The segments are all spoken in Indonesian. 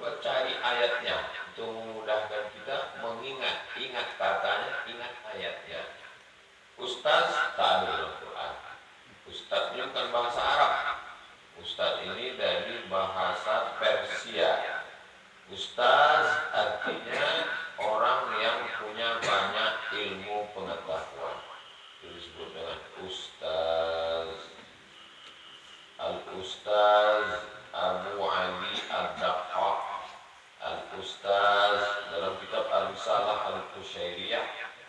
coba cari ayatnya untuk memudahkan kita ingat katanya, ingat ayatnya. Ustaz tak ada dalam Quran. Ustaz ini bukan bahasa Arab. Ustaz ini dari bahasa Persia. Ustaz artinya orang yang punya banyak ilmu pengetahuan. Itu disebut dengan Ustaz. Al-Ustaz Abu Ali Ad-Daqqaq. Al-Ustaz dalam kitab Al-Risalah Al-Qushairiyah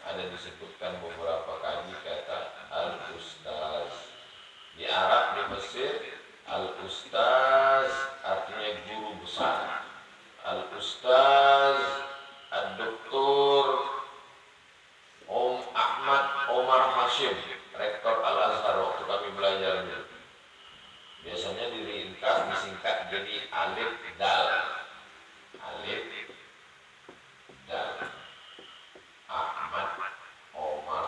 ada disebutkan beberapa kali kata Al-Ustaz. Di Arab, di Mesir, Al-Ustaz artinya guru besar. Al-Ustaz Ad-Doktor Ahmad Omar Hashim, Rektor Al-Azhar waktu kami belajar dulu. Biasanya diringkas, disingkat jadi Alif Dal. Alif Dal. Ahmad Omar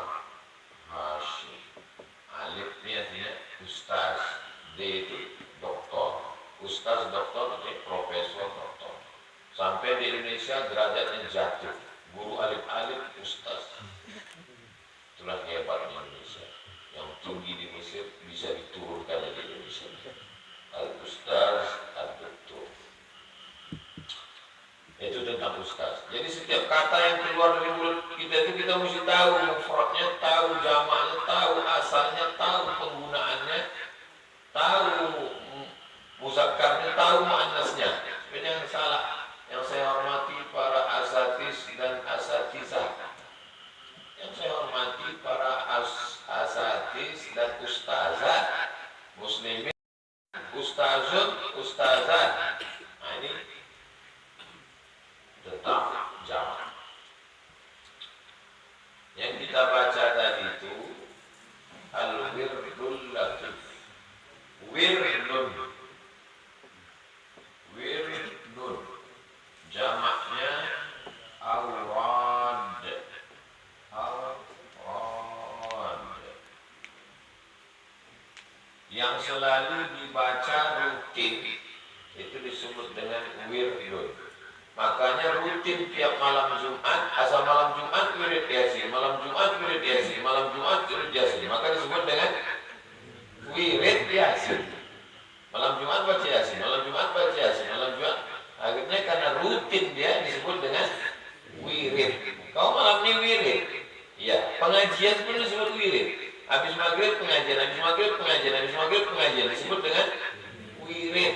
Hashim. Alif ini artinya Ustaz. D itu doktor. Ustaz doktor ini profesor doktor. Sampai di Indonesia derajatnya jatuh. Guru alif-alif Ustaz. Itulah hebatnya Indonesia. Yang tinggi di Mesir bisa diturunkan di Indonesia. Al-Ustaz, Al-Doktor. Itu tentang Ustaz. Jadi setiap kata yang keluar dari mulut kita itu kita mesti tahu mufradnya, tahu jamaknya, tahu asalnya, tahu penggunaannya, tahu muzakkarnya, tahu muannasnya. Supaya jangan salah. Yang saya hormati para asatis dan asatizah. Yang saya hormati para asatis dan ustazah. Muslimin, ustazun, ustazah. Nah ini tentang jamak. Yang kita baca tadi itu al-wirdul latif. Wirdun. Wirdun. Jamaknya awrad. Awrad. Yang selalu dibaca rutin itu disebut dengan wirdun. Makanya rutin tiap malam Jumat, asal malam Jumat wirid Yasin, malam Jumat wirid Yasin, malam Jumat wirid Yasin. Maka disebut dengan wirid Yasin. Malam Jumat baca Yasin, malam Jumat baca Yasin, malam Jumat. Akhirnya karena rutin dia disebut dengan wirid. Kau malam ini wirid. Ya, pengajian pun disebut wirid. Habis maghrib pengajian, habis maghrib pengajian, habis maghrib pengajian disebut dengan wirid.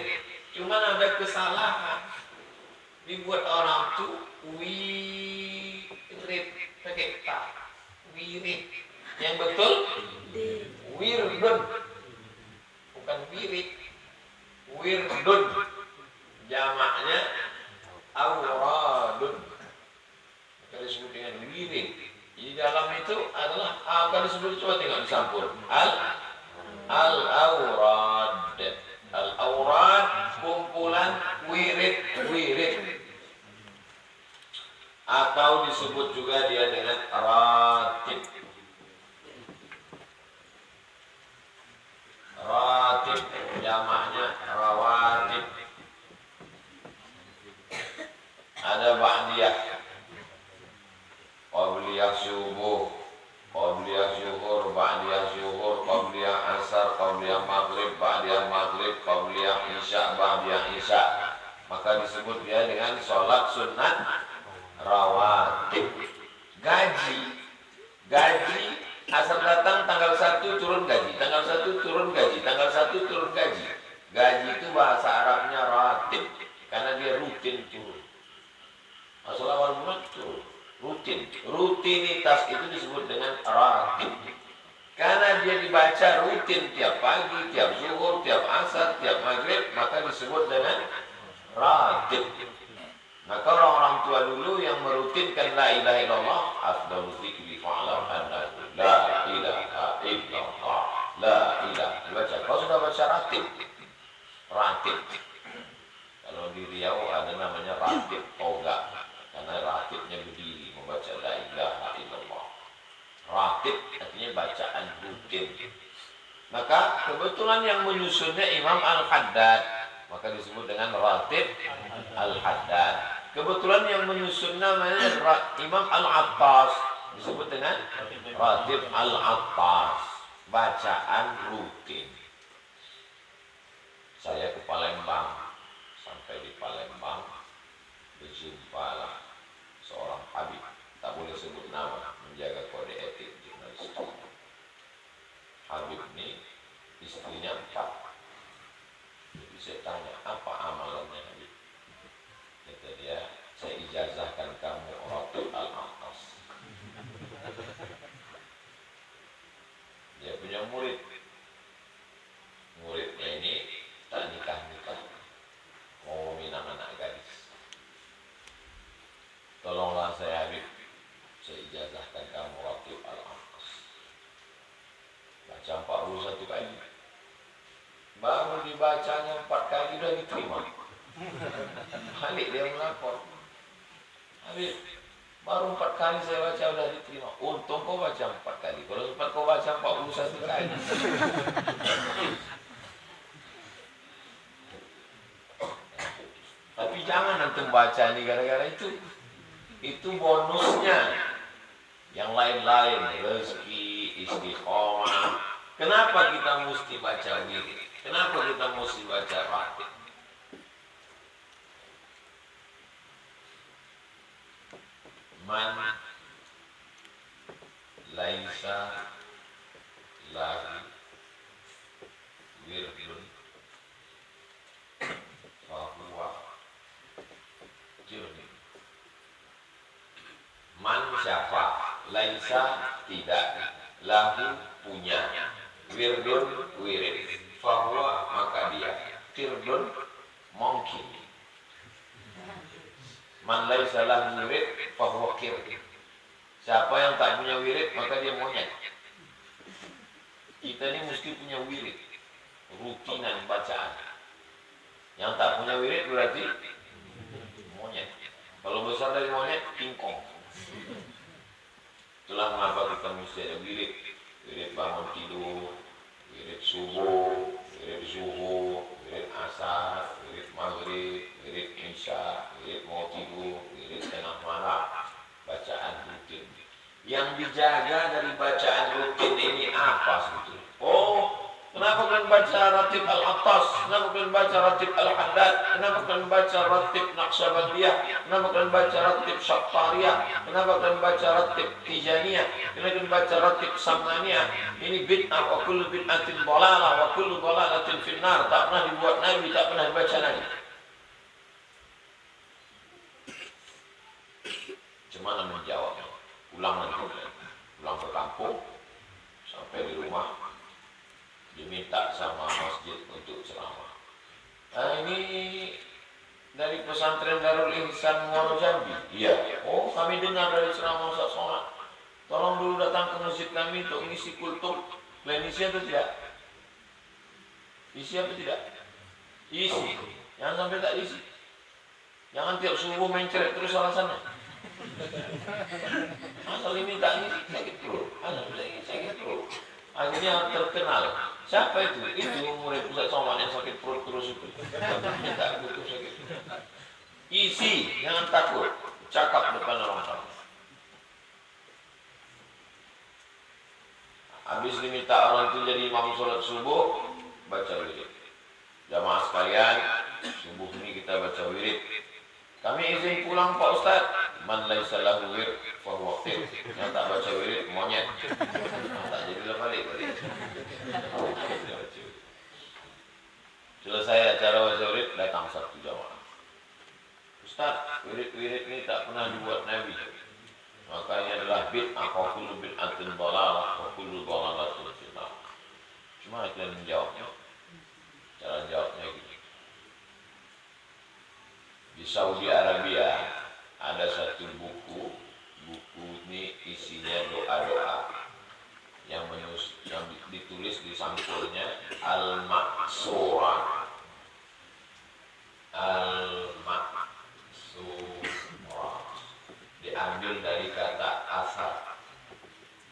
Cuman ada kesalahan. Dibuat orang tuh wirid pakai ta. Wirid. Yang betul wirdun. Bukan wirid. Wirdun. Jamaknya awradun. Maka disebut dengan wirid. Di dalam itu adalah apa disebut, coba tengok disampul. Al-awrad. Al-awrad kumpulan wirid. Atau disebut juga dia dengan ratib. Ratib jamaknya rawatib. Ada ba'diyah, qabliyah subuh, qabliyah zuhur, ba'diyah zuhur, qabliyah asar, qabliyah maghrib, ba'diyah maghrib, qabliyah isya, ba'diyah isya. Maka disebut dia dengan sholat sunat rawatib. Gaji asal datang tanggal 1 turun gaji, tanggal 1 turun gaji, tanggal 1 turun gaji. Gaji itu bahasa Arabnya ratib karena dia rutin turun. Asal awal bulan turun, rutin. Rutinitas itu disebut dengan ratib. Karena dia dibaca rutin tiap pagi, tiap zuhur, tiap asar, tiap maghrib, maka disebut dengan ratib. Maka orang-orang tua dulu yang merutinkan la ilaha illallah, afdalul dzikri fa'lam annahu la ilaha illallah. La ilaha dibaca. Kau sudah baca ratib. Ratib. Kalau di Riau ada namanya ratib toga. Karena ratibnya berdiri membaca la ilaha illallah. Ratib artinya bacaan rutin. Maka kebetulan yang menyusunnya Imam Al-Haddad. maka disebut dengan ratib al-haddad. Kebetulan yang menyusun namanya Imam Al-Attas, disebut dengan ratib al-Attas, bacaan rutin. Saya ke Palembang, sampai di Palembang berjumpalah seorang habib, tak boleh sebut nama, menjaga kode etik jurnalistik. Habib ini istrinya 4. Jadi saya tanya, apa amalannya Habib? Kata dia, saya ijazahkan kamu ratib al-Attas. Dia punya murid. Muridnya ini tak nikah-nikah, mau minang anak gadis. Tolonglah saya Habib, saya ijazahkan kamu ratib al-Attas. Baca 41 kali. Baru dibacanya 4 kali sudah diterima. Balik dia melapor, Habib, baru 4 kali saya baca sudah diterima. Untung kau baca 4 kali. Kalau sempat kau baca 41 kali. Tapi jangan antum baca ini gara-gara itu. Itu bonusnya. Yang lain-lain, rezeki, istiqomah. Kenapa kita mesti baca wirid? Kenapa kita mesti baca ratib? Man laisa lahu wirdun fahuwa jirmin. Man siapa? Laisa tidak, lahu punya, wirdun wirid, fahuwa maka dia, tirdun mungkin. Man laisa lahu wirid fahuwa kir. Siapa yang tak punya wirid maka dia monyet. Kita ini mesti punya wirid, rutinan bacaan. Yang tak punya wirid berarti monyet. Kalau besar dari monyet, kingkong. Itulah mengapa kita mesti ada wirid. Wirid bangun tidur, wirid subuh, wirid zuhur, wirid asar, wirid maghrib, wirid isya, wirid mau tidur, wirid tengah malam. Bacaan rutin. Yang dijaga dari bacaan rutin ini apa sebetulnya? Oh, kenapa kalian baca ratib al-Attas? Kenapa kalian baca ratib al-Haddad? Kenapa kalian baca ratib Naqsyabandiyah? Kenapa kalian baca ratib Syattariyah? Kenapa kalian baca ratib Tijaniyah? Kenapa kalian baca ratib Sam'aniyah? Ini bid'ah, wa kullu bid'atin dhalalah, wa kullu dhalalatin finnar. Tak pernah dibuat Nabi, tak pernah dibaca Nabi. Gimana menjawabnya? Pulang nanti, pulang ke kampung, sampai di rumah, diminta sama masjid untuk ceramah. Nah ini dari pesantren Darul Ihsan Muaro Jambi. Iya. Oh, kami dengar dari ceramah Ustaz Somad. Tolong dulu datang ke masjid kami untuk mengisi kultum. Kalian isi atau tidak? Isi apa tidak? Isi. Jangan sampai tak isi. Jangan tiap subuh main ceret terus alasannya. Asal ini tak ngisi sakit perut, asal ini sakit perut. Akhirnya terkenal. Siapa itu? Itu murid Ustaz Somad yang sakit perut terus itu. Tak butuh sakit perut. Isi, jangan takut. Cakap depan orang. Habis diminta orang itu jadi imam sholat subuh, baca wirid. Jamaah sekalian, subuh ini kita baca wirid. Kami izin pulang Pak Ustaz. Man laisa lahu wirid fahuwa qir. Yang tak baca wirid monyet. Tak jadilah balik. Selesai acara baca wirid, datang satu jamaah. Ustaz, wirid-wirid ini tak pernah dibuat Nabi. Makanya adalah bid'ah, wa kullu bid'atin dhalalah, wa kullu dhalalatin finnar. Cuma kalian menjawabnya. Cara jawabnya gini. Di Saudi Arabia ada satu buku ini isinya doa-doa yang ditulis di sampulnya Al-Maqsurah. Al-Maqsurah diambil dari kata asar.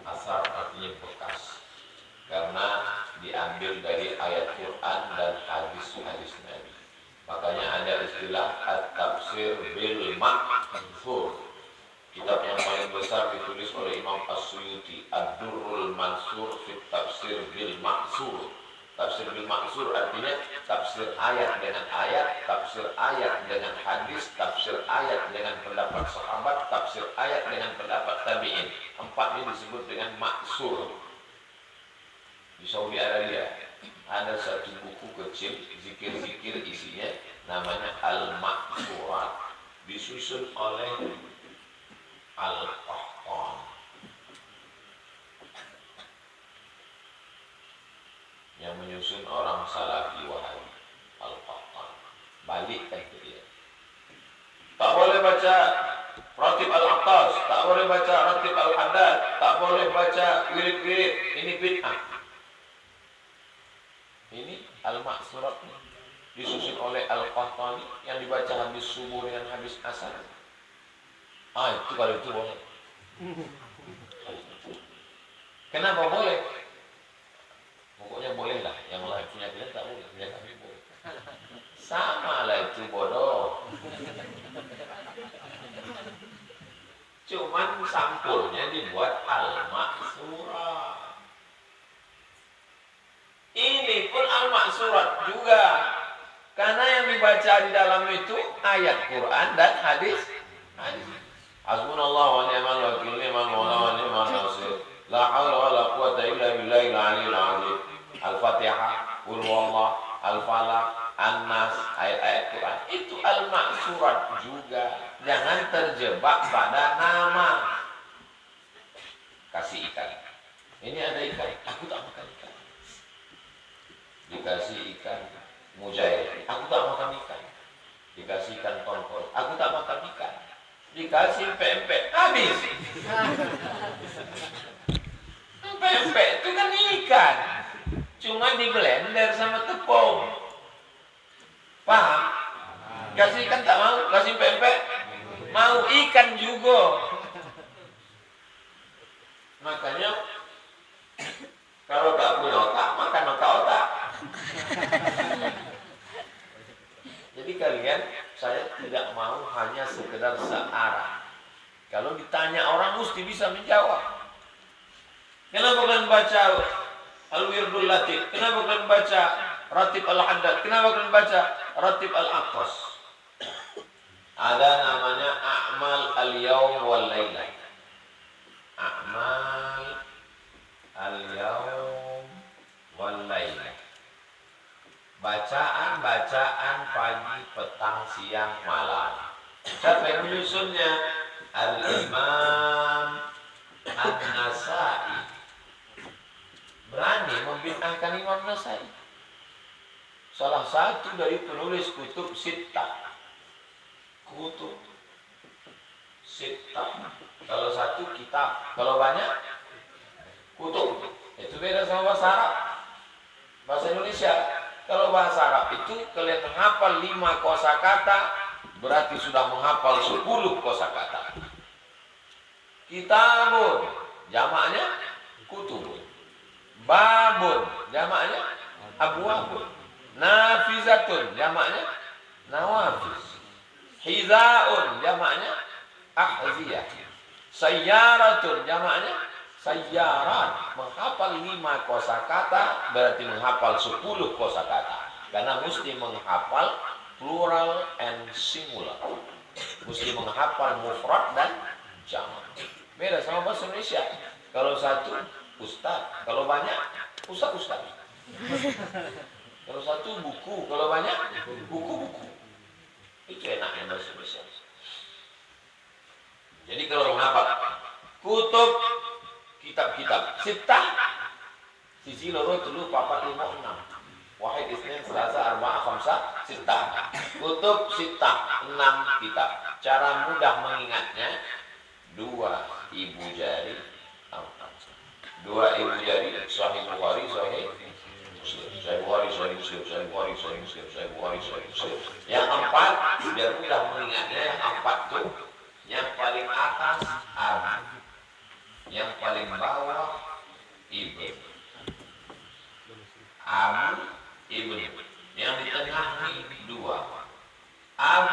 Asar artinya bekas, karena diambil dari ayat Quran dan hadis-hadis Nabi. adalah At-Tafsir bil Ma'thur. Kitab yang paling besar ditulis oleh Imam As-Suyuti, Ad-Durrul Mansur fi Tafsir bil Ma'thur. Tafsir bil Ma'thur artinya tafsir ayat dengan ayat, tafsir ayat dengan hadis, tafsir ayat dengan pendapat sahabat, tafsir ayat dengan pendapat tabi'in. Empat ini disebut dengan Ma'thur. Di Saudi Arabia ada satu buku kecil zikir-zikir isinya namanya Al-Ma'thurat, disusun oleh Al-Qahtan. Yang menyusun orang Salafi Wahabi, Al-Qahtan. Balikkan ke dia. Tak boleh baca Ratib Al-Aqtas, tak boleh baca Ratib Al-Haddad, tak boleh baca wirid-wirid. Ini bid'ah. Ini Al-Ma'thurat disusun oleh Al-Qahtani yang dibaca habis subuh dengan habis asar. Itu kalau itu boleh. Kenapa boleh? Pokoknya boleh lah. Yang lain punya kalian tak boleh, punya kami boleh. Sama lah itu bodoh. Cuman sampulnya dibuat Al-Ma'thurat. Ini pun Al-Ma'thurat juga. Karena yang dibaca di dalam itu ayat Quran dan hadis. Hasbunallah wa ni'mal wakil, ni'mal maula wa ni'mal nasir. La haula wa la quwata illa billahil aliyyil azim. Al-Fatihah, Qul huwallah, Al-Falaq, An-Nas, ayat-ayat Quran. Itu Al-Ma'thurat juga. Jangan terjebak pada nama. Kasih ikan. Ini ada ikan, aku tak makan ikan. Dikasih ikan mujair, aku tak makan ikan. Dikasih ikan tongkol, aku tak makan ikan. Dikasih pempek, habis. Pempek itu kan ikan, cuma di blender sama tepung. Paham? Kasih ikan tak mau, kasih pempek mau, ikan juga. Makanya kalau tak punya otak, makan otak. Jadi kalian, saya tidak mau hanya sekedar searah. Kalau ditanya orang mesti bisa menjawab. Kenapa kalian baca Al-Wirdul Latif? Kenapa kalian baca Ratib Al-Haddad? Kenapa kalian baca Ratib Al-Aqtas? Ada namanya A'mal Al-Yawm Wal-Laylah. A'mal Al-Yawm Wal-Laylah. Bacaan-bacaan pagi, petang, siang, malam. Siapa yang menyusunnya? Al-Imam An-Nasai. Berani membid'ahkan Imam Nasai. Salah satu dari penulis kutub Sittah. Kutub Sittah. Kalau satu kitab, kalau banyak kutub. Itu beda sama bahasa Arab. Bahasa Indonesia. Kalau bahasa Arab itu kalian menghafal 5 kosakata berarti sudah menghafal 10 kosakata. Kitabun jamaknya kutubun. Babun jamaknya abwabun. Nafizatun jamaknya nawafiz. Hizaun jamaknya ahziyah. Sayyaratun jamaknya sayyarat. Menghafal 5 kosakata berarti menghafal 10 kosakata. Karena mesti menghafal plural and singular. Mesti menghafal mufrad dan jamak. Beda sama bahasa Indonesia. Kalau satu ustaz, kalau banyak ustaz. Kalau satu buku, kalau banyak buku-buku. Itu enaknya bahasa Indonesia. Jadi kalau menghafal kutub, kitab-kitab Sittah, sisi loro telu papat lima enam. Wahid Isnin Selasa Arba'ah Khamsah Sittah. Kutub Sittah 6 kitab. Cara mudah mengingatnya 2 ibu jari, 2 ibu jari Sahih Bukhari, Sahih Muslim, Sahih Bukhari, Sahih Muslim, Sahih Bukhari, Sahih Muslim, Sahih Bukhari, Sahih Muslim. Yang 4 biar mudah mengingatnya, yang 4 tuh yang paling atas Abu, yang paling bawah Ibn. Abu, Ibn. Yang di tengah ini 2. Abu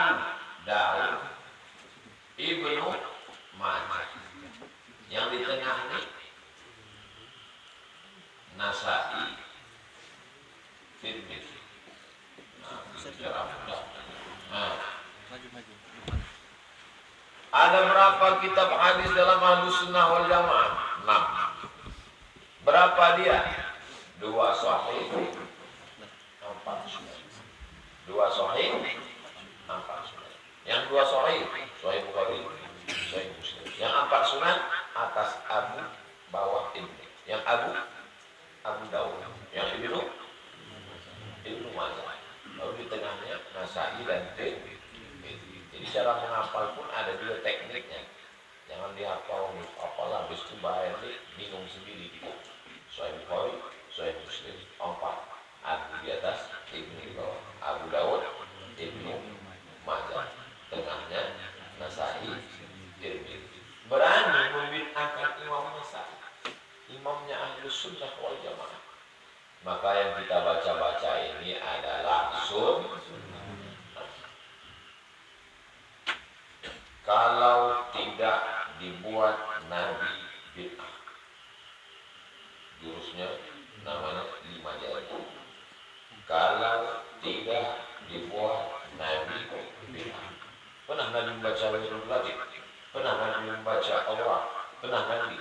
Ada berapa kitab hadis dalam Ahlus Sunnah wal Jamaah? 6. Berapa dia? 2 sahih, 4 sunnah. 2 sahih, 4 sunnah. Yang 2 sahih, Sahih Bukhari, Sahih Muslim. Yang 4 sunnah atas Abu, bawah Ibnu. Yang Abu Dawud. Yang Ibnu Majah. Lalu di tengahnya Nasai dan Tirmidzi. Jadi cara menghafal pun ada juga tekniknya. Jangan dihafal apalah habis itu bahaya bingung sendiri kita. Sahih Bukhari, Sahih Muslim, 4. Abu di atas, Ibnu di bawah. Abu Dawud, Ibnu Majah. Tengahnya Nasai, Tirmidzi. Berani membid'ahkan Imam Nasai, imamnya Ahlus Sunnah wal Jamaah. Maka yang kita baca-baca ini adalah kalau tidak dibuat Nabi bid'ah. Jurusnya namanya 5 jari. Kalau tidak dibuat Nabi bid'ah. Pernah Nabi membaca Wirul Latif? Pernah Nabi membaca Aurat? Pernah Nabi?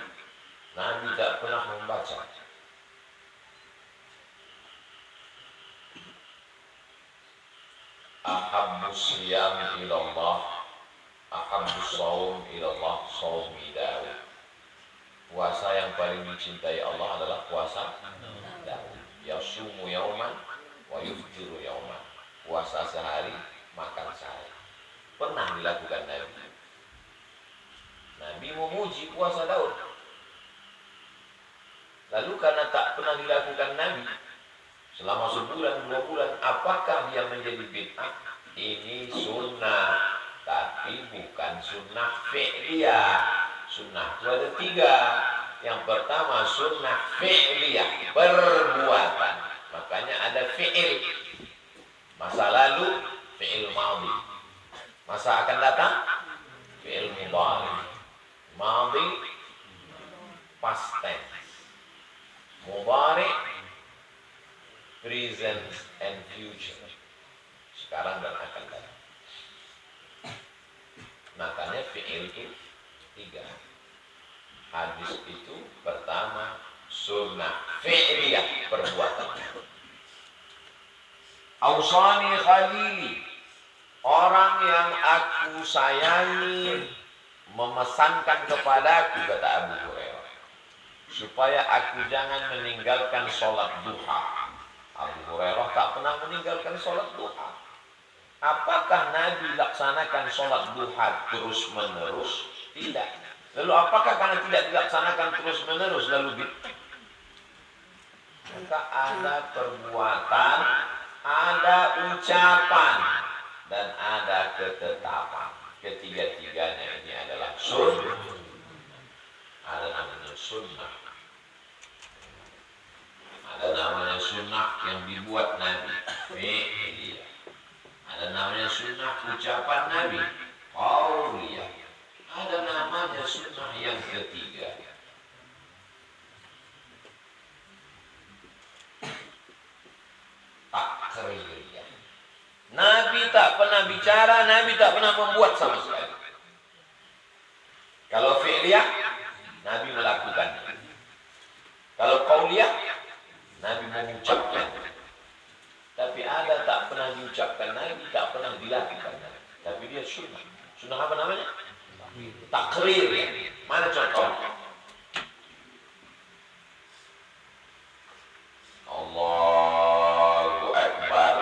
Nabi tak pernah membaca. Ahabbus siyam ilallah, ahabbus saum ilallah, saumi Daud. Puasa yang paling dicintai Allah adalah puasa Daud. Yasumu yauman wa yuftiru yauman. Puasa sehari, makan sehari. Pernah dilakukan Nabi. Nabi memuji puasa Daud. Lalu karena tak pernah dilakukan Nabi selama sebulan, 2 bulan, apakah dia menjadi bid'ah? Ini sunnah, tapi bukan sunnah fi'liyah. Sunnah itu ada 3. Yang pertama sunnah fi'liyah, perbuatan. Makanya ada fi'il. Masa lalu, fi'il madhi. Masa akan datang, fi'il mudhari. Madhi, past tense. Mudhari, present and future. Sekarang dan akan datang. Makanya fi'il itu 3. Hadis itu pertama sunnah fi'liyah, perbuatan. Ausani khalili, orang yang aku sayangi memesankan kepadaku, kata Abu Hurairah, supaya aku jangan meninggalkan sholat duha. Abu Hurairah tak pernah meninggalkan sholat duha. Apakah Nabi laksanakan sholat duha terus menerus? Tidak. Lalu apakah karena tidak dilaksanakan terus menerus lalu bid'ah? Maka ada perbuatan, ada ucapan, dan ada ketetapan. Ketiga-tiganya ini adalah sunnah. Ada namanya sunnah. Ada namanya sunnah yang dibuat Nabi. Ada namanya sunnah ucapan Nabi. Qauliyah. Ada namanya sunnah yang ketiga. Takriyah. Nabi tak pernah bicara, Nabi tak pernah membuat sama sekali. Kalau fi'liyah, Nabi melakukan. Kalau qauliyah, Nabi mengucapkan. Tapi ada tak pernah diucapkan Nabi, tak pernah dilakukan Nabi. Tapi dia sunnah. Sunnah apa namanya? Takrir. Mana contohnya? Allahu Akbar.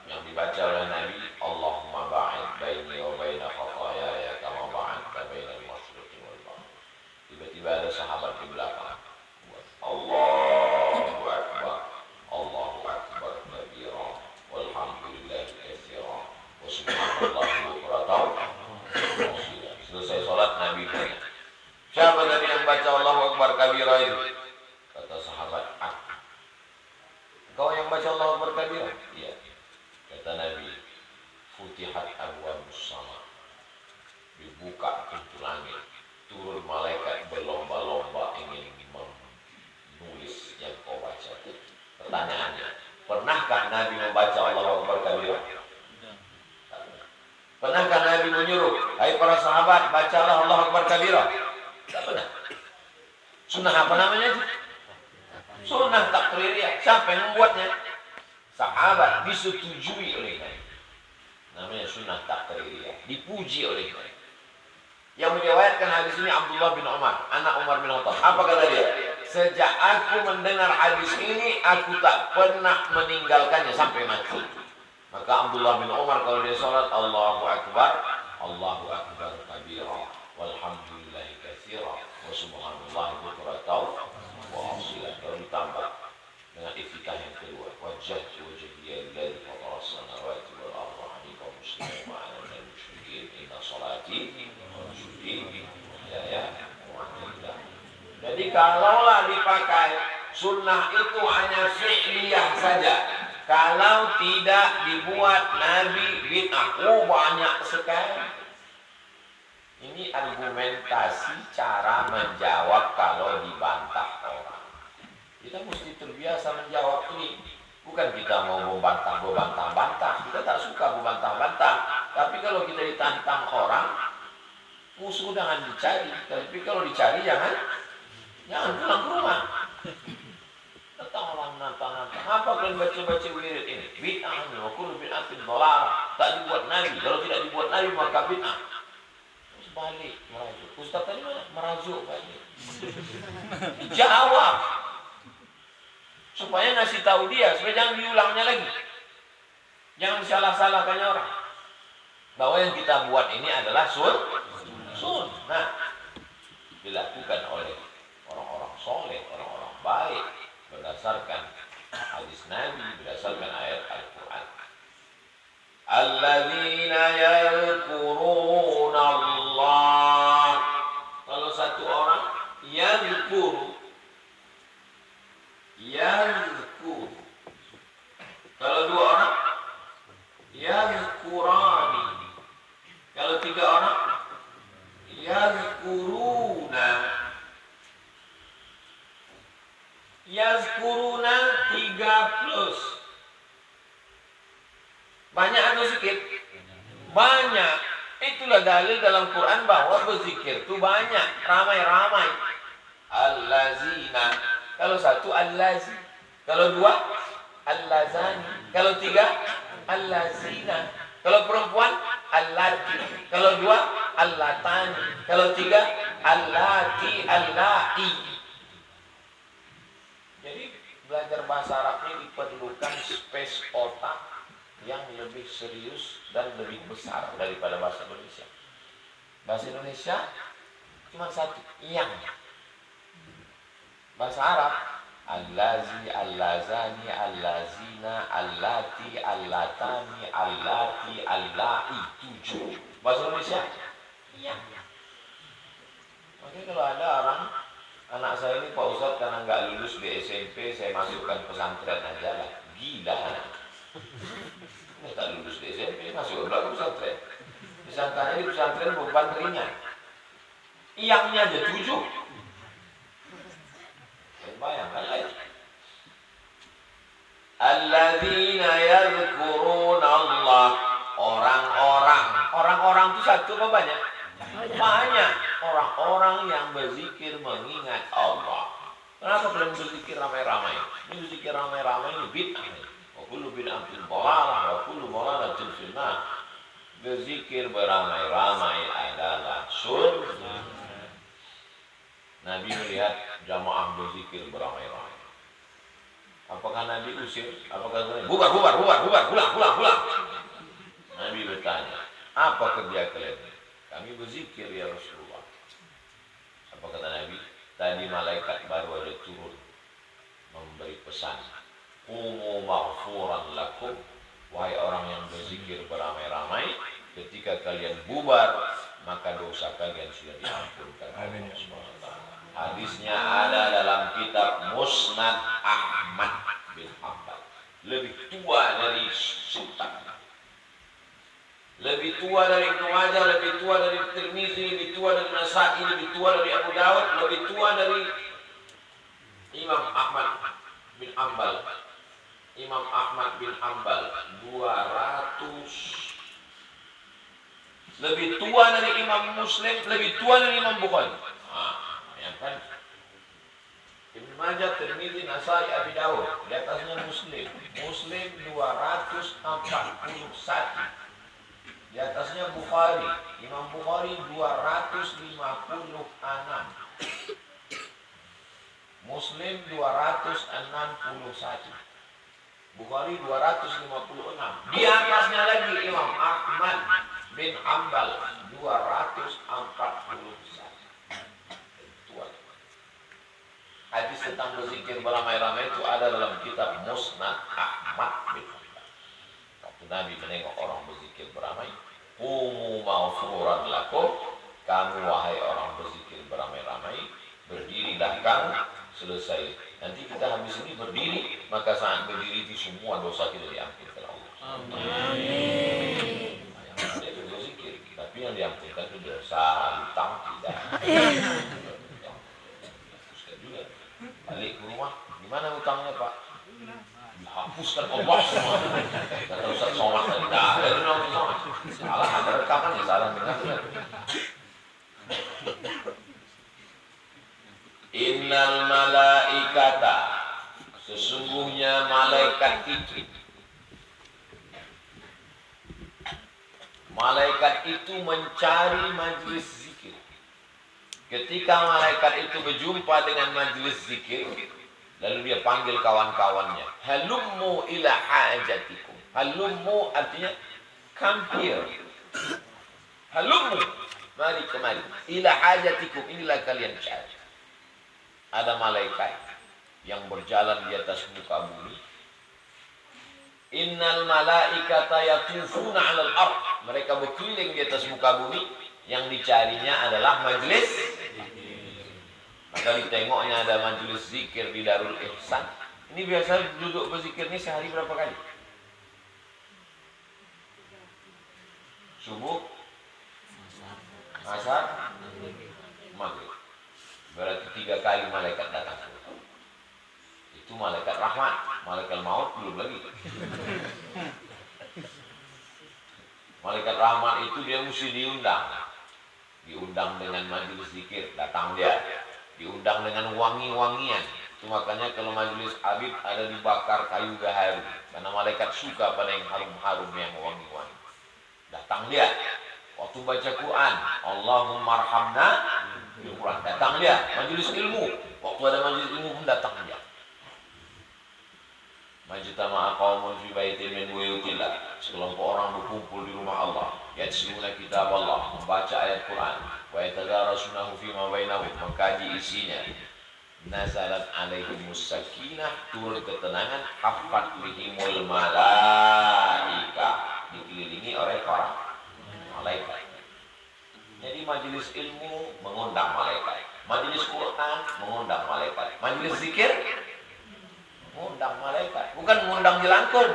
Yang dibaca oleh Nabi, Allahumma ba'id baini wa baina khatayaya kama ba'adta bainal masyriqi wal maghrib. Tiba-tiba ada sahabat di belakang. Allahu Akbar. Allahu Akbar kabira. Walhamdulillahi katsira. Wa subhanallahi bukratan. Selesai sholat Nabi tanya, siapa tadi yang baca Allahu Akbar kabira itu? Kata sahabat, aku. Kau yang baca Allahu Akbar kabira? Iya. Kata Nabi, futihat abwabus sama, dibuka pintu langit, turun malaikat berlomba-lomba ingin menulis yang kau baca. Pertanyaannya, pernahkah Nabi membaca Allahu Akbar kabira? Pernahkah Nabi Nabi menyuruh, hai para sahabat, bacalah Allahu Akbar kabira. Tidak pernah. Sunnah apa namanya itu? Sunnah takririyah. Siapa yang membuatnya? Sahabat, disetujui oleh Nabi. Namanya sunnah takririyah, dipuji oleh Nabi. Yang meriwayatkan hadis ini Abdullah bin Umar, anak Umar bin Khattab. Apa kata dia? Sejak aku mendengar hadis ini, aku tak pernah meninggalkannya sampai mati. Maka Abdullah bin Umar kalau dia sholat, Allahu Akbar kabira, walhamdulillahi katsira, wa subhanallahi bukratan wa asila. Kalau ditambah dengan iftitah yang kedua, wajjahtu wajhiya lillahi fatara as-samawati wal ardi hanifan musliman wa ana minal musyrikin inna salati wa nusuki wa mahyaya. Jadi kalaulah dipakai sunnah itu hanya fi'liyah saja. Kalau tidak dibuat Nabi bid'ah. Oh, banyak sekali. Ini argumentasi cara menjawab kalau dibantah orang. Kita mesti terbiasa menjawab ini. Bukan kita mau membantah-bantah. Kita tak suka membantah-bantah. Tapi kalau kita ditantang orang, musuh jangan dicari. Tapi kalau dicari jangan pulang ke rumah. Datang orang nantang-nantang. Apa kalian baca-baca wirid ini? Bid'ah ini. Wa kullu bid'atin dhalalah. Tak dibuat Nabi. Kalau tidak dibuat Nabi maka bid'ah. Terus balik merajuk. Ustaz tadi mana? Merajuk balik. Jawab. Supaya ngasih tahu dia. Supaya jangan diulangnya lagi. Jangan salah-salahkannya orang. Bahwa yang kita buat ini adalah sunnah. Dilakukan oleh orang-orang soleh, orang-orang baik. Berdasarkan hadis Nabi, berdasarkan ayat Al-Quran. Alladzina yadhkuruna Allah. Kalau satu orang yadhkuru. Kalau dua orang yadhkurani. Kalau tiga orang yadhkuruna. Yazkuruna 3+. Banyak atau sedikit? Banyak. Itulah dalil dalam Quran bahwa berzikir itu banyak, ramai-ramai. Allazina. Kalau satu allazi. Kalau dua allazani. Kalau tiga allazina. Kalau perempuan allati. Kalau dua allatani. Kalau tiga allati, allai. Jadi belajar bahasa Arab ini diperlukan space otak yang lebih serius dan lebih besar daripada bahasa Indonesia. Bahasa Indonesia cuma satu, yang. Bahasa Arab allazi, allazani, allazina, allati, allatani, allati, allai, 7. Bahasa Indonesia yang. Makanya kalau ada orang, anak saya ini Pak Ustadz karena nggak lulus di SMP, saya masukkan pesantren aja lah. Gila. Nggak tak lulus di SMP, masuk ke pesantren. Disangkanya di pesantren beban ringan. Iyangnya aja 7. Bayangkan lagi. Alladzina yadhkuruna Allah. Orang-orang itu satu apa banyak? Banyak. Orang-orang yang berzikir mengingat Allah. Kenapa kalian berzikir ramai-ramai? Ini berzikir ramai-ramai ini bid'ah. Wa kullu bid'atin dhalalah wa kullu dhalalatin finnar. Berzikir beramai-ramai adalah sunnah. Nabi melihat jamaah berzikir beramai-ramai. Apakah Nabi usir? Apakah Nabi bubar, pulang. Nabi bertanya, apa kerja kalian? Kami berzikir ya Rasulullah. Apa kata Nabi? Tadi malaikat baru ada turun memberi pesan. Qumu maghfuran lakum. Wahai orang yang berzikir beramai-ramai, ketika kalian bubar, maka dosa kalian sudah diampunkan. Hadisnya ada dalam kitab Musnad Ahmad bin Hanbal. Lebih tua dari Sultan. Lebih tua dari Ibnu Majah, lebih tua dari Tirmizi, lebih tua dari Nasa'i, lebih tua dari Abu Dawud, lebih tua dari Imam Ahmad bin Hanbal. Imam Ahmad bin Hanbal 200. Lebih tua dari Imam Muslim, lebih tua dari Imam Bukhari. Yang kan Ibnu Majah, Tirmidzi, Nasai, Abi Dawud, di atasnya Muslim. Muslim 241. Di atasnya Bukhari, Imam Bukhari 256. Muslim 261. Bukhari 256. Di atasnya lagi Imam Ahmad bin Hanbal 241. Hadis tentang berzikir beramai-ramai itu ada dalam kitab Musnad Ahmad bin Hanbal. Waktu Nabi menengok orang berzikir beramai, "Qumu maghfuran lakum," kamu wahai orang berzikir beramai-ramai, berdirilah kamu. Selesai. Nanti kita habis ini berdiri, maka saat berdiri itu semua dosa kita diampunkan Allah. Amin. Yang ada itu berzikir, tapi yang diampunkan itu dosa, hutang tidak. Teruskan juga. Balik ke rumah, gimana hutangnya Pak? Dihapuskan Allah semua. Kata Ustaz Somad tadi, tidak ada nama Somad. Salah, ada rekaman ya, salah dengar. Innal malaikata, sesungguhnya malaikat itu mencari majlis zikir. Ketika malaikat itu berjumpa dengan majlis zikir, lalu dia panggil kawan-kawannya, halummu ila hajatikum. Halummu artinya come here. Halummu, mari kemari. Ila hajatikum, inilah kalian cari. Ada malaikat yang berjalan di atas muka bumi. Innal malaikata yatufuna 'alal ardh. Mereka berkeliling di atas muka bumi. Yang dicarinya adalah majlis. Maka ditengoknya ada majlis zikir di Darul Ihsan. Ini biasa duduk berzikir ini sehari berapa kali? Subuh, asar, maghrib. Berarti 3 kali malaikat datang. Itu malaikat rahmat, malaikat maut belum lagi. Malaikat rahmat itu dia mesti diundang. Diundang dengan majelis zikir, datang dia. Diundang dengan wangi-wangian. Itu makanya kalau majelis abid ada dibakar kayu gaharu. Karena malaikat suka pada yang harum-harum, yang wangi-wangi. Datang dia. Waktu baca Quran, Allahumma arhamna bil Quran, datang dia. Majelis ilmu, waktu ada majelis ilmu pun datang dia. Majtama'a qaumun fi baitin min buyutillah, sekelompok orang berkumpul di rumah Allah, yatluna kitab Allah, membaca ayat Quran, wa yatadarasunahu fi ma bainahum, mengkaji isinya. Nazalat alaihimus sakinah, turun ketenangan, haffat bihimul malaika, dikelilingi oleh para malaikat. Jadi majelis ilmu mengundang malaikat, majelis Quran mengundang malaikat, majelis zikir mengundang malaikat, bukan mengundang jelangkung.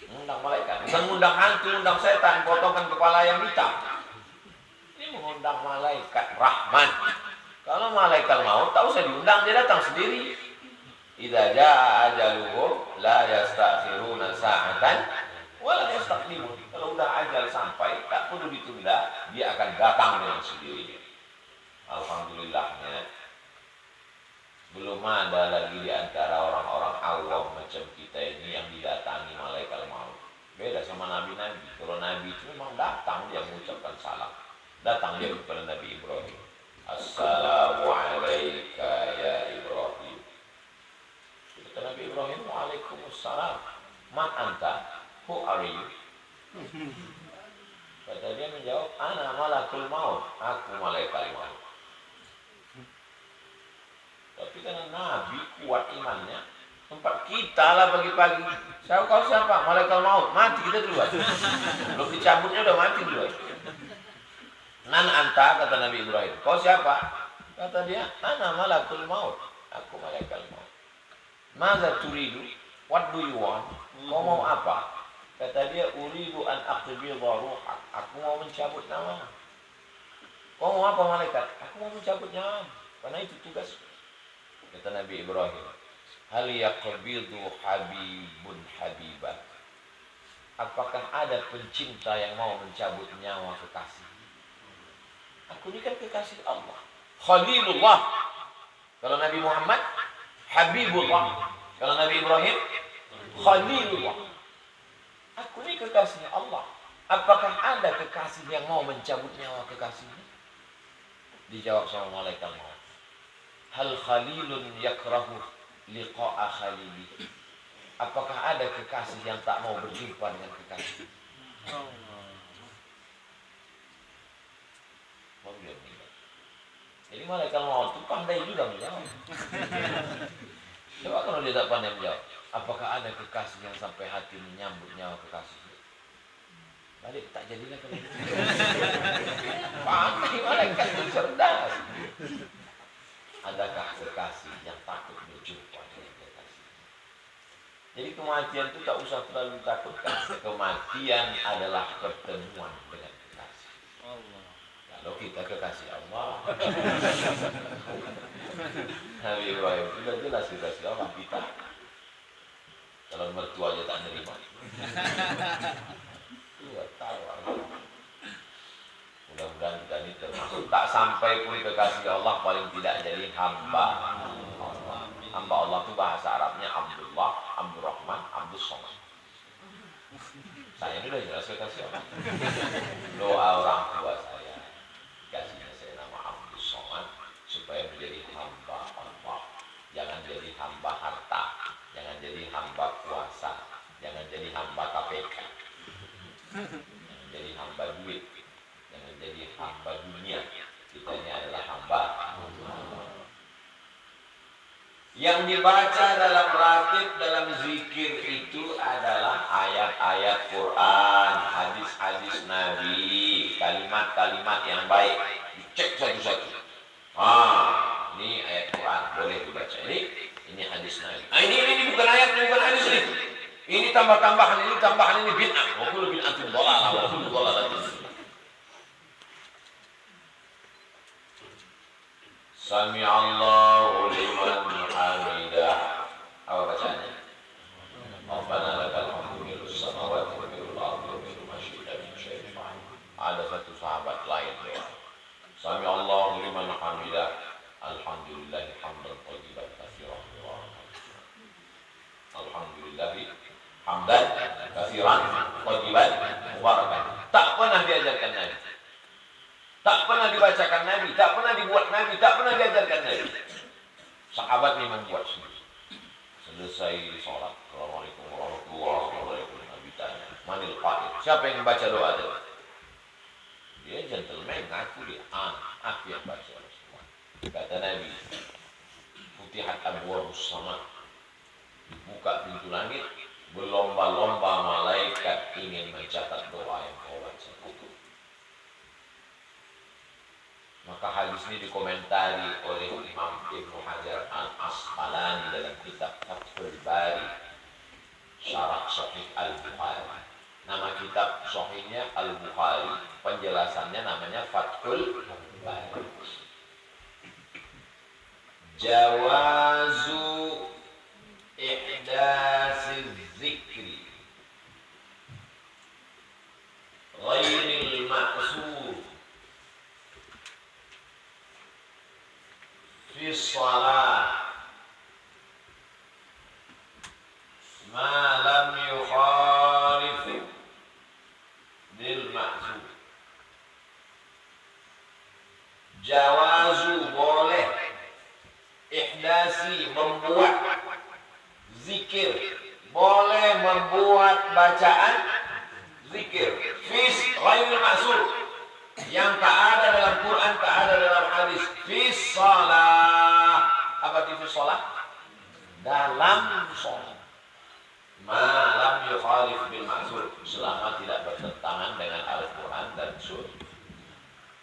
Mengundang malaikat, bukan mengundang hantu, mengundang setan, potongkan kepala yang hitam. Ini mengundang malaikat rahman. Kalau malaikat mau, tak usah diundang, dia datang sendiri. Idza jaa ajaluhum la yastakhiruna sa'atan wa la yastaqdimun. Kalau udah ajal sampai, tak perlu ditunda, dia akan datang dengan sendirinya. Alhamdulillahnya, belum ada lagi di antara orang-orang awam macam kita ini yang didatangi malaikat maut. Beda sama nabi-nabi. Kalau nabi itu memang datang, dia mengucapkan salam. Datang dia kepada Nabi Ibrahim. Assalamualaikum ya Ibrahim. Kata Nabi Ibrahim, waalaikumsalam. Man anta? Who are you? Kata dia menjawab, ana malakul maut. Aku malaikat maut. Tapi karena Nabi kuat imannya, tempat kita lah pagi-pagi. Kau siapa? Malaikat maut. Mati kita duluan. Belum dicabutnya udah mati duluan. Nan anta, kata Nabi Ibrahim. Kau siapa? Kata dia, ana malakul maut. Aku malaikat maut. Maza turidu? What do you want? Kau mau apa? Kata dia, uridu an aqbidha ruhak. Aku mau mencabut nyawa. Kau mau apa malaikat? Aku mau mencabut nyawa. Karena itu tugas. Kata Nabi Ibrahim, hal yaqbidu habibun habibah. apakah ada pencinta yang mau mencabut nyawa kekasih? Aku ini kan kekasih Allah, Khalilullah. Kalau Nabi Muhammad, Habibullah. Kalau Nabi Ibrahim, Khalilullah. Aku ini kekasih Allah. Apakah ada kekasih yang mau mencabut nyawa kekasihnya? Dijawab sama malaikat maut. Hal khalilun yakrahu liqa'a khalili. Apakah ada kekasih yang tak mau berjumpa dengan kekasih? Jadi malaikat maut itu pandai juga menjawab. Coba kalau dia tak pandai menjawab, apakah ada kekasih yang sampai hati menyambut nyawa kekasihnya? Balik tak jadilah kalau gitu. Pandai malaikat itu cerdas. Adakah kekasih yang takut berjumpa dengan kekasih? Jadi kematian itu tak usah terlalu takutkan. Kematian adalah pertemuan dengan kekasih. Kalau kita kekasih Allah, Nabi Ibrahim sudah jelas kekasih Allah kita. Kalau mertua aja tak nerima. Iya tahu. Mudah-mudahan kita ini termasuk tak sampai pun kekasih Allah, paling tidak jadi hamba Allah. Hamba Allah itu bahasa Arabnya Abdullah, Abdurrahman, Abdus Somad. Saya ini udah jelas kekasih Allah. Doa orang tua saya, kasihnya saya nama Abdus Somad supaya menjadi hamba Allah. Jangan jadi hamba harta, jangan jadi hamba kuasa, jangan jadi hamba KPK, jangan jadi hamba duit, jangan jadi hamba dunia. Kita ini adalah hamba. Yang dibaca dalam ratib, dalam zikir itu adalah ayat-ayat Quran, hadis-hadis Nabi, kalimat-kalimat yang baik. Dicek satu-satu. Ini ayat Quran, boleh dibaca. Ini hadis Nabi. Ini bukan ayat, ini bukan hadis ini. Ini tambah-tambahan, ini bid'ah. Wa kullu bid'atin dhalalah, wa kullu dhalalatin. Sami Allahu liman hamidah. Apa bacanya? Rabbana lakal hamdu mil'us samawati wa mil'ul ardi wa mil'u ma syi'ta min syai'in ba'd. Ada satu sahabat lain doa. Sami Allahu liman hamidah. Alhamdulillahi hamdan thayyiban katsiran mubarakan. Alhamdulillahi hamdan katsiran thayyiban mubarakan. Tak pernah diajarkan Nabi. Tak pernah dibacakan Nabi, tak pernah dibuat Nabi, tak pernah diajarkan Nabi. Sahabat ini membuat sendiri. Selesai sholat, Assalamualaikum warahmatullahi wabarakatuh. Nabi tanya, manil qa'il? Siapa yang membaca doa itu? Dia gentleman, ngaku dia. Aku yang baca semua. Kata Nabi, Futihat abwabus sama. Dibuka pintu langit, berlomba-lomba malaikat ingin mencatat doa yang kau baca. Maka hadis ini dikomentari oleh Imam Ibnu Hajar Al-Asqalani dalam kitab Fathul Bari, Syarah Sahih Al-Bukhari. Nama kitab sahihnya Al-Bukhari, penjelasannya namanya Fathul Bari. Jawazu ihdasi zikri ghairil ma'sur fi shalah ma lam yukhalif bil ma'zur. Jawazu boleh, ihdasi membuat zikir, boleh membuat bacaan zikir fis ghairil ma'zur, yang tak ada dalam Quran, tak ada dalam hadis. Fis shalah. Apa itu fis shalah? Dalam shalat. Malam yukhalif bil ma'zur, selama tidak bertentangan dengan Al-Quran dan Sunnah.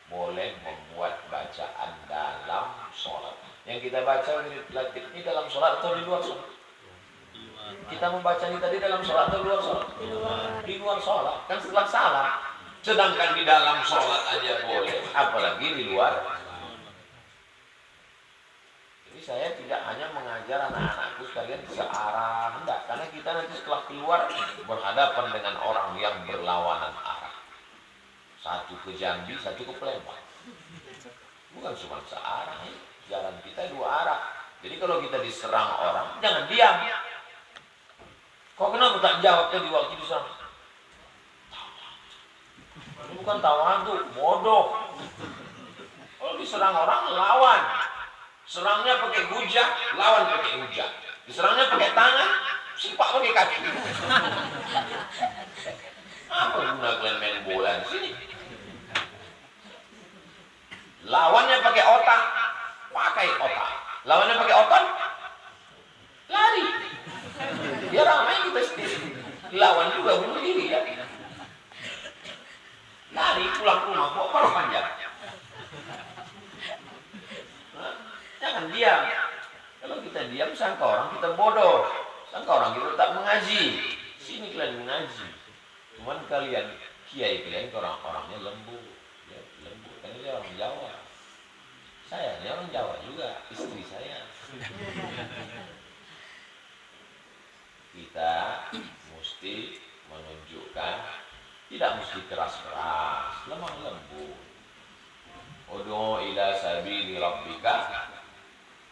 Boleh membuat bacaan dalam sholat. Yang kita baca ini dalam sholat atau di luar sholat? Kita membaca ini tadi dalam sholat atau di luar sholat? Di luar sholat. Kan setelah salah. Sedangkan di dalam sholat aja boleh, apalagi di luar. Jadi saya tidak hanya mengajar anak-anakku anakku sekalian searah. Enggak, karena kita nanti setelah keluar berhadapan dengan orang yang berlawanan arah. Satu ke Jambi, satu ke Palembang. Bukan cuma searah, jalan kita dua arah. Jadi kalau kita diserang orang, jangan diam. Kok kenapa tak jawabnya di waktu diserang? Ini bukan tawadhu, bodoh. Kalau diserang orang, lawan. Serangnya pakai hujah, lawan pakai hujah. Diserangnya pakai tangan, sipak pakai kaki. Apa guna kalian main bola di sini? Lawannya pakai otak, pakai otak. Lawannya pakai otot, lari. Ya ramai kita sendiri. Lawan juga bunuh diri ya. Lari pulang ke rumah, kok perpanjang. Jangan diam. Kalau kita diam, sangka orang kita bodoh. Sangka orang kita tak mengaji. Sini kalian mengaji. Cuman kalian, kiai kalian orang-orangnya lembut. Ya, lembut. Karena dia orang Jawa. Saya ini orang Jawa juga. Istri saya. Kita mesti menunjukkan, tidak mesti keras-keras, lemah lembut. Ud'u ila sabili rabbika,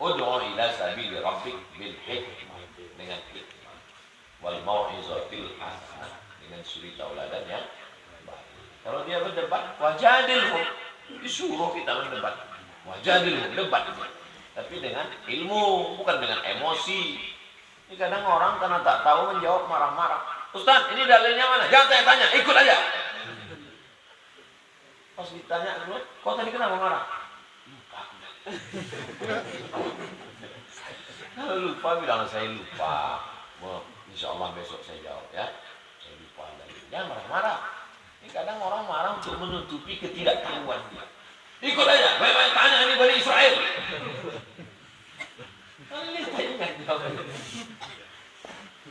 ud'u ila sabili rabbik bil hikmah, dengan hikmah, wal mau'izatil hasanah, dengan suri tauladan yang baik. Kalau dia berdebat, wajadilhum, disuruh kita berdebat, wajadilhum, debat, tapi dengan ilmu, bukan dengan emosi. Ini kadang orang karena tak tahu menjawab marah-marah. Ustaz, ini dalilnya mana? Jangan tanya-tanya, ikut aja. Pas ditanya, kau tadi kenapa marah? Lupa. Kalau lupa, bilang saya lupa. Insya Allah besok saya jawab ya. Saya lupa dalilnya. Jangan marah-marah. Ini kadang orang marah untuk menutupi ketidaktahuan dia. Ikut aja, baik-baik tanya ini Bani Israel. Ini tanya nggak jawab.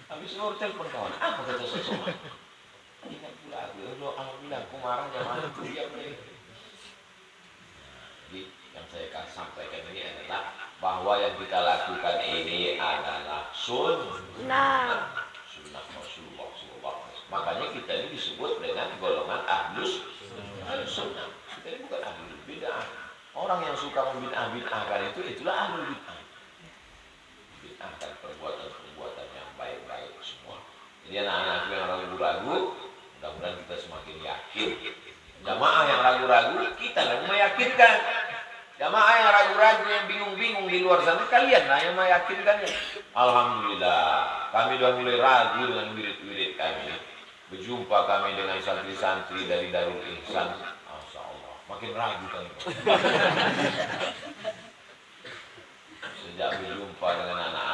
Habis baru telepon kawan, apa kata seseorang? Ingat pula, alhamdulillah aku marah jangan itu dia. Jadi yang saya akan sampaikan ini adalah bahwa yang kita lakukan ini adalah sunnah Rasulullah SAW. Makanya kita ini disebut dengan golongan ahlus sunnah. Kita ini bukan ahlul bid'ah. Orang yang suka membid'ah-bid'ahkan itulah ahlul bid'ah. Bid'ahkan perbuatan yang baik-baik semua. Jadi anak-anak yang ragu-ragu, mudah-mudahan kita semakin yakin. Jamaah yang ragu-ragu, kita yang meyakinkan. Jamaah yang ragu-ragu, yang bingung-bingung di luar sana, kalianlah yang meyakinkannya. Alhamdulillah, kami sudah mulai ragu dengan wirid-wirid kami. Berjumpa kami dengan santri-santri dari Darul Ihsan. Masya Allah, makin ragu kami. Sejak berjumpa dengan anak